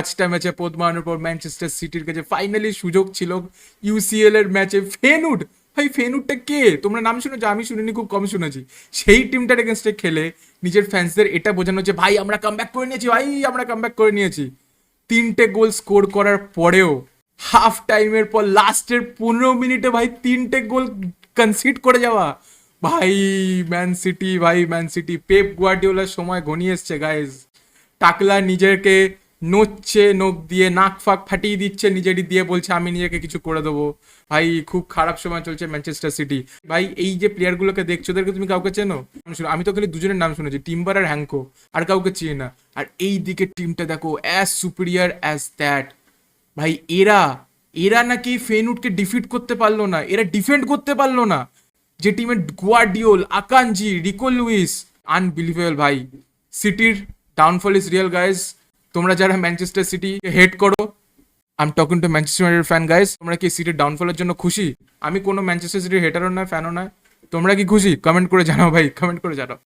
পাঁচটা ম্যাচে পদ্মানোর পর ম্যানচেস্টার সিটির কাছে ফাইনালি সুযোগ ছিল ইউসিএল এর ম্যাচে ফেনুড। ভাই ফেনুডটা কে? তোমরা নাম শুনেছো? আমি শুনিনি, খুব কম শুনেছি। সেই টিমটার এগেনস্টে খেলে নিজের ফ্যান্সদের এটা বোঝানো যে ভাই আমরা কামব্যাক করে নিয়েছি, ভাই আমরা কামব্যাক করে নিয়েছি। তিনটে গোল স্কোর করার পরেও হাফ টাইমের পর লাস্টের 15 মিনিটে ভাই তিনটে গোল কনসিড করে যাওয়া। ভাই ম্যান সিটি, ভাই ম্যান সিটি, পেপ গুয়ার্ডিওলার সময় ঘনিয়ে এসছে গাইজ। টাকলা নিজেকে নড়ছে, নখ দিয়ে নাক ফাঁক ফাটিয়ে দিচ্ছে নিজেরই দিয়ে, বলছে আমি নিজেকে কিছু করে দেবো। ভাই খুব খারাপ সময় চলছে ম্যানচেস্টার সিটি। ভাই এই যে প্লেয়ারগুলোকে দেখছো, ওদেরকে তুমি কাউকে চেনো? আমি তো খালি দুজনের নাম শুনেছি, টিম্বার আর হ্যাঙ্কো, আর কাউকে চিনি না। আর এই দিকে টিমটা দেখো, অ্যাজ সুপিরিয়ার অ্যাজ দ্যাট। ভাই এরা এরা নাকি ফেনুটকে ডিফিট করতে পারলো না, এরা ডিফেন্ড করতে পারলো না। যে টিমের গুয়ার্ডিওল, আকানজি, রিকো লুইস, আনবিলিভেবল ভাই। সিটির ডাউনফল ইজ রিয়েল গাইজ। তোমরা যারা ম্যানচেস্টার সিটি হেট করো, I am talking to Manchester United fan guys, তোমরা কি সিটির ডাউনফলের জন্য খুশি? আমি কোনো ম্যানচেস্টার সিটির হেটারও নয়, ফ্যানও নয়। তোমরা কি খুশি? কমেন্ট করে জানাও ভাই, কমেন্ট করে জানাও।